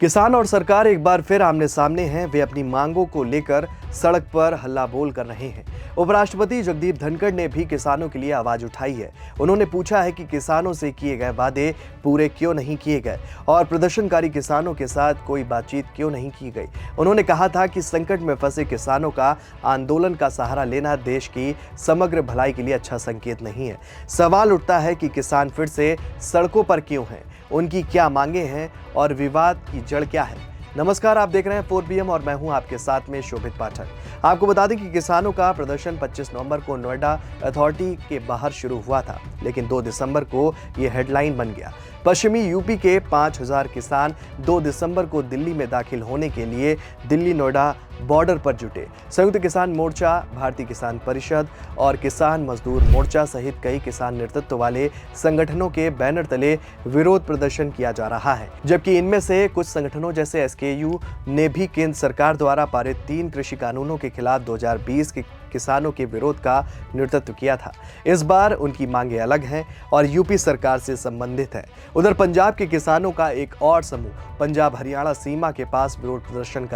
किसान और सरकार एक बार फिर आमने सामने हैं। वे अपनी मांगों को लेकर सड़क पर हल्ला बोल कर रहे हैं। उपराष्ट्रपति जगदीप धनखड़ ने भी किसानों के लिए आवाज उठाई है। उन्होंने पूछा है कि किसानों से किए गए वादे पूरे क्यों नहीं किए गए और प्रदर्शनकारी किसानों के साथ कोई बातचीत क्यों नहीं की गई। उन्होंने कहा था कि संकट में फंसे किसानों का आंदोलन का सहारा लेना देश की समग्र भलाई के लिए अच्छा संकेत नहीं है। सवाल उठता है कि किसान फिर से सड़कों पर क्यों हैं, उनकी क्या मांगे हैं और विवाद की जड़ क्या है। नमस्कार, आप देख रहे हैं 4 PM और मैं हूं आपके साथ में शोभित पाठक। आपको बता दें कि किसानों का प्रदर्शन 25 नवंबर को नोएडा अथॉरिटी के बाहर शुरू हुआ था, लेकिन 2 दिसंबर को यह हेडलाइन बन गया। पश्चिमी यूपी के 5000 किसान 2 दिसंबर को दिल्ली में दाखिल होने के लिए दिल्ली नोएडा बॉर्डर पर जुटे। संयुक्त किसान मोर्चा, भारतीय किसान परिषद और किसान मजदूर मोर्चा सहित कई किसान नेतृत्व वाले संगठनों के बैनर तले विरोध प्रदर्शन किया जा रहा है, जबकि इनमें से कुछ संगठनों जैसे SKU ने भी केंद्र सरकार द्वारा पारित 3 कृषि कानूनों के खिलाफ 2020 के किसानों के विरोध का नेतृत्व किया था। इस बार उनकी मांगे अलग हैं और यूपी सरकार से संबंधित है। उधर पंजाब के किसानों का एक और समूह पंजाब हरियाणा सीमा के पास विरोध प्रदर्शन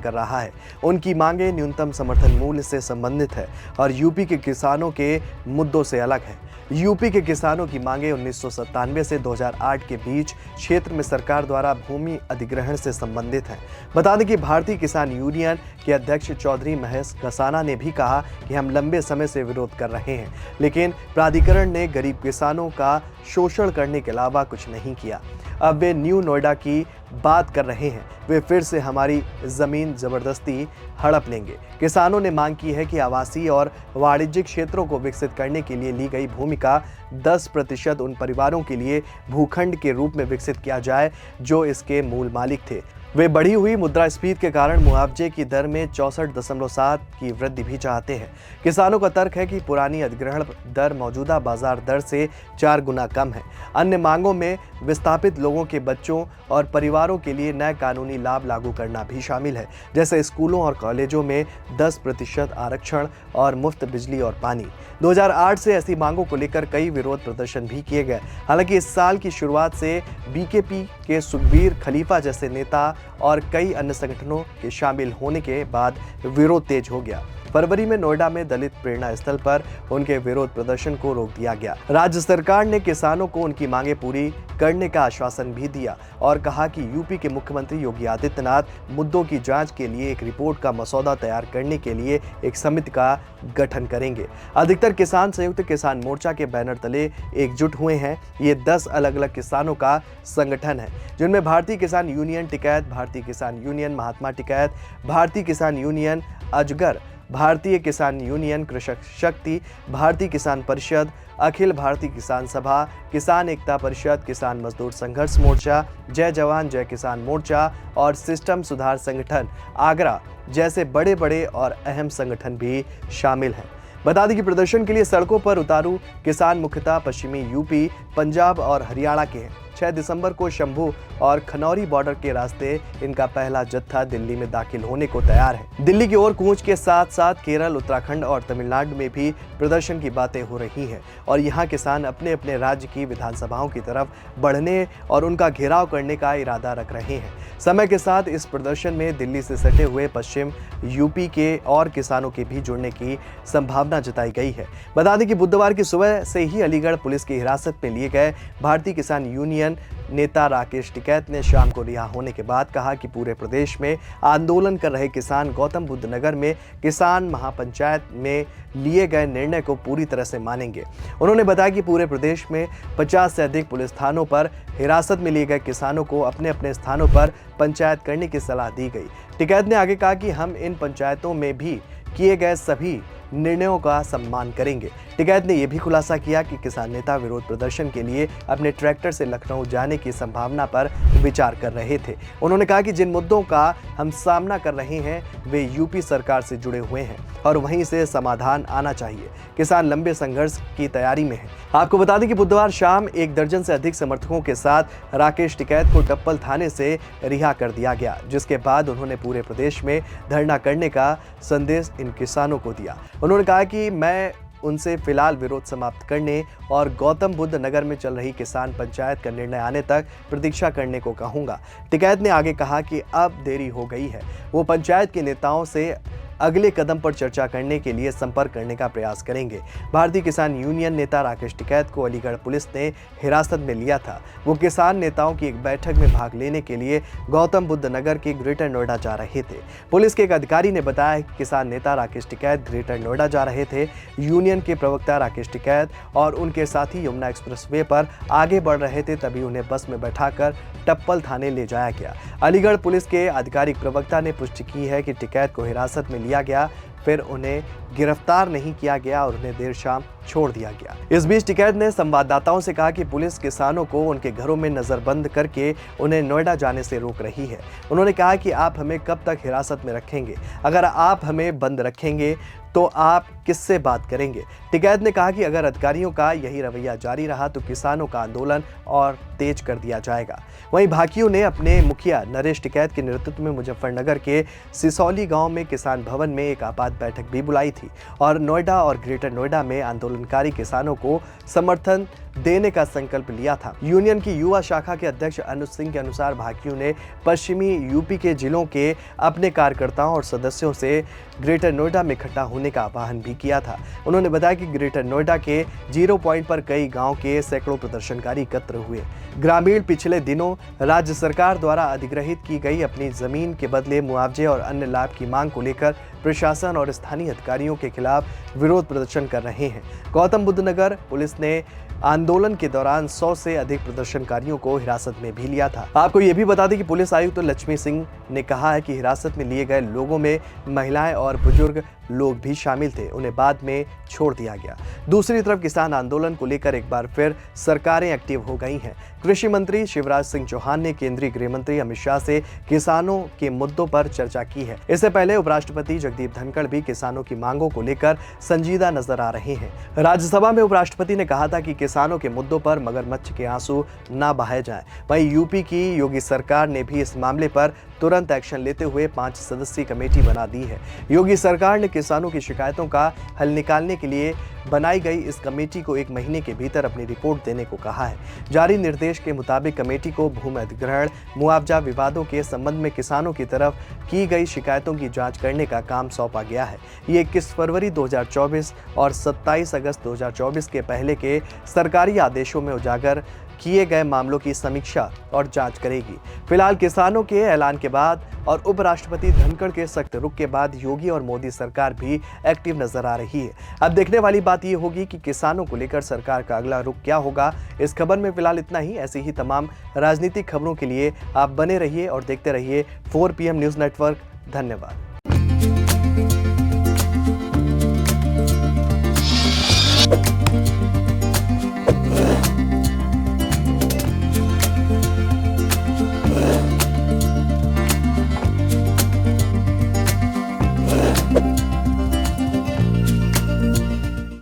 कर रहा है। उनकी मांगे न्यूनतम समर्थन मूल्य से संबंधित है और यूपी के किसानों के मुद्दों से अलग है। यूपी के किसानों की मांगे 1997 से 2008 के बीच क्षेत्र में सरकार द्वारा भूमि अधिग्रहण से संबंधित है। बता दें कि भारतीय किसान यूनियन के अध्यक्ष चौधरी महेश कसाना ने भी कहा कि हम लंबे समय से विरोध कर रहे हैं, लेकिन प्राधिकरण ने गरीब किसानों का शोषण करने के अलावा कुछ नहीं किया। अब वे न्यू नोएडा की बात कर रहे हैं। वे फिर से हमारी जमीन जबरदस्ती हड़प लेंगे। किसानों ने मांग की है कि आवासीय और वाणिज्यिक क्षेत्रों को विकसित करने के लिए ली गई भूमि का 10% उन परिवारों के लिए भूखंड के रूप में विकसित किया जाए जो इसके मूल मालिक थे। वे बढ़ी हुई मुद्रास्फीति के कारण मुआवजे की दर में 64.7 की वृद्धि भी चाहते हैं। किसानों का तर्क है कि पुरानी अधिग्रहण दर मौजूदा बाजार दर से 4 गुना कम है। अन्य मांगों में विस्थापित लोगों के बच्चों और परिवारों के लिए नए कानूनी लाभ लागू करना भी शामिल है, जैसे स्कूलों और कॉलेजों में 10% आरक्षण और मुफ्त बिजली और पानी। 2008 से ऐसी मांगों को लेकर कई विरोध प्रदर्शन भी किए गए। हालांकि इस साल की शुरुआत से BKP के सुखबीर खलीफा जैसे नेता और कई अन्य संगठनों के शामिल होने के बाद विरोध तेज हो गया। फरवरी में नोएडा में दलित प्रेरणा स्थल पर उनके विरोध प्रदर्शन को रोक दिया गया। राज्य सरकार ने किसानों को उनकी मांगे पूरी करने का आश्वासन भी दिया और कहा कि यूपी के मुख्यमंत्री योगी आदित्यनाथ मुद्दों की जांच के लिए एक रिपोर्ट का मसौदा तैयार करने के लिए एक समिति का गठन करेंगे। अधिकतर किसान संयुक्त किसान मोर्चा के बैनर तले एकजुट हुए हैं। ये 10 अलग अलग किसानों का संगठन है, जिनमें भारतीय किसान यूनियन टिकैत, भारतीय किसान यूनियन महात्मा टिकैत, भारतीय किसान यूनियन अजगर, भारतीय किसान यूनियन कृषक शक्ति, भारतीय किसान परिषद, अखिल भारतीय किसान सभा, किसान एकता परिषद, किसान मजदूर संघर्ष मोर्चा, जय जवान जय किसान मोर्चा और सिस्टम सुधार संगठन आगरा जैसे बड़े बड़े और अहम संगठन भी शामिल हैं। बता दें कि प्रदर्शन के लिए सड़कों पर उतारू किसान मुख्यतः पश्चिमी यूपी, पंजाब और हरियाणा के हैं। 6 दिसंबर को शंभू और खनौरी बॉर्डर के रास्ते इनका पहला जत्था दिल्ली में दाखिल होने को तैयार है। दिल्ली की ओर कूच के साथ साथ केरल, उत्तराखंड और तमिलनाडु में भी प्रदर्शन की बातें हो रही हैं और यहाँ किसान अपने अपने राज्य की विधानसभाओं की तरफ बढ़ने और उनका घेराव करने का इरादा रख रहे हैं। समय के साथ इस प्रदर्शन में दिल्ली से सटे हुए पश्चिम यूपी के और किसानों के भी जुड़ने की संभावना जताई गई है। बता दें कि बुधवार की सुबह से ही अलीगढ़ पुलिस की हिरासत में लिए गए भारतीय किसान यूनियन नेता राकेश टिकैत ने शाम को रिहा होने के बाद कहा कि पूरे प्रदेश में आंदोलन कर रहे किसान गौतम बुद्ध नगर में किसान महापंचायत में लिए गए निर्णय को पूरी तरह से मानेंगे। उन्होंने बताया कि पूरे प्रदेश में 50 से अधिक पुलिस थानों पर हिरासत में लिए गए किसानों को अपने अपने स्थानों पर पंचायत करने की सलाह दी गई। टिकैत ने आगे कहा कि हम इन पंचायतों में भी किए गए सभी निर्णयों का सम्मान करेंगे। टिकैत ने यह भी खुलासा किया कि किसान नेता विरोध प्रदर्शन के लिए अपने ट्रैक्टर से लखनऊ जाने की संभावना पर विचार कर रहे थे। उन्होंने कहा कि जिन मुद्दों का हम सामना कर रहे हैं वे यूपी सरकार से जुड़े हुए हैं और वहीं से समाधान आना चाहिए। किसान लंबे संघर्ष की तैयारी में है। आपको बता दें कि बुधवार शाम 1 दर्जन से अधिक समर्थकों के साथ राकेश टिकैत को टप्पल थाने से रिहा कर दिया गया, जिसके बाद उन्होंने पूरे प्रदेश में धरना करने का संदेश इन किसानों को दिया। उन्होंने कहा कि मैं उनसे फिलहाल विरोध समाप्त करने और गौतम बुद्ध नगर में चल रही किसान पंचायत का निर्णय आने तक प्रतीक्षा करने को कहूंगा। टिकैत ने आगे कहा कि अब देरी हो गई है। वो पंचायत के नेताओं से अगले कदम पर चर्चा करने के लिए संपर्क करने का प्रयास करेंगे। भारतीय किसान यूनियन नेता राकेश टिकैत को अलीगढ़ पुलिस ने हिरासत में लिया था। वो किसान नेताओं की एक बैठक में भाग लेने के लिए गौतम बुद्ध नगर के ग्रेटर नोएडा जा रहे थे। पुलिस के एक अधिकारी ने बताया कि किसान नेता राकेश टिकैत ग्रेटर नोएडा जा रहे थे। यूनियन के प्रवक्ता राकेश टिकैत और उनके साथी यमुना एक्सप्रेसवे पर आगे बढ़ रहे थे, तभी उन्हें बस में बैठाकर टप्पल थाने ले जाया गया। अलीगढ़ पुलिस के आधिकारिक प्रवक्ता ने पुष्टि की है कि टिकैत को हिरासत में लिया गया, फिर उन्हें गिरफ्तार नहीं किया गया और उन्हें देर शाम छोड़ दिया गया। इस बीच टिकैत ने संवाददाताओं से कहा कि पुलिस किसानों को उनके घरों में नजरबंद करके उन्हें नोएडा जाने से रोक रही है। उन्होंने कहा कि आप हमें कब तक हिरासत में रखेंगे? अगर आप हमें बंद रखेंगे तो आप किससे बात करेंगे? टिकैत ने कहा कि अगर अधिकारियों का यही रवैया जारी रहा तो किसानों का आंदोलन और तेज कर दिया जाएगा। वहीं भाकियों ने अपने मुखिया नरेश टिकैत के नेतृत्व में मुजफ्फरनगर के सिसौली गांव में किसान भवन में एक आपात बैठक भी बुलाई थी और नोएडा और ग्रेटर नोएडा में आंदोलनकारी किसानों को समर्थन देने का संकल्प लिया था। यूनियन की युवा शाखा के अध्यक्ष अनुज सिंह के अनुसार भाकियों ने पश्चिमी यूपी के जिलों के अपने कार्यकर्ताओं और सदस्यों से ग्रेटर नोएडा में इकट्ठा होने का आह्वान भी किया था। उन्होंने बताया कि ग्रेटर नोएडा के 0 पॉइंट पर कई गांव के सैकड़ों प्रदर्शनकारी एकत्र हुए। ग्रामीण पिछले दिनों राज्य सरकार द्वारा अधिग्रहित की गई अपनी जमीन के बदले मुआवजे और अन्य लाभ की मांग को लेकर प्रशासन और स्थानीय अधिकारियों के खिलाफ विरोध प्रदर्शन कर रहे हैं। गौतम बुद्ध नगर पुलिस ने आंदोलन के दौरान 100 से अधिक प्रदर्शनकारियों को हिरासत में भी लिया था। आपको यह भी बता दें कि पुलिस आयुक्त लक्ष्मी सिंह ने कहा है कि हिरासत में लिए गए लोगों में महिलाएं और बुजुर्ग लोग भी शामिल थे, उन्हें बाद में छोड़ दिया गया। दूसरी तरफ किसान आंदोलन को लेकर एक बार फिर सरकारें एक्टिव हो गई हैं। कृषि मंत्री शिवराज सिंह चौहान ने केंद्रीय गृह मंत्री अमित शाह से किसानों के मुद्दों पर चर्चा की है। इससे पहले उपराष्ट्रपति जगदीप धनखड़ भी किसानों की मांगों को लेकर संजीदा नजर आ रहे हैं। राज्यसभा में उपराष्ट्रपति ने कहा था कि किसानों के मुद्दों पर मगरमच्छ के आंसू न बहाए जाएं। वहीं यूपी की योगी सरकार ने भी इस मामले पर तुरंत एक्शन लेते हुए 5 सदस्यीय कमेटी बना दी है। योगी सरकार ने किसानों की शिकायतों का हल निकालने के लिए बनाई गई इस कमेटी को 1 महीने के भीतर अपनी रिपोर्ट देने को कहा है। जारी निर्देश के मुताबिक कमेटी को भूमि अधिग्रहण, मुआवजा विवादों के संबंध में किसानों की तरफ की गई शिकायतों की जांच करने का काम सौंपा गया है। ये 21 फरवरी 2024 और 27 अगस्त 2024 के पहले के सरकारी आदेशों में उजागर किए गए मामलों की समीक्षा और जांच करेगी। फिलहाल किसानों के ऐलान के बाद और उपराष्ट्रपति धनखड़ के सख्त रुख के बाद योगी और मोदी सरकार भी एक्टिव नजर आ रही है। अब देखने वाली बात यह होगी कि किसानों को लेकर सरकार का अगला रुख क्या होगा। इस खबर में फिलहाल इतना ही। ऐसी ही तमाम राजनीतिक खबरों के लिए आप बने रहिए और देखते रहिए 4 PM न्यूज़ नेटवर्क। धन्यवाद।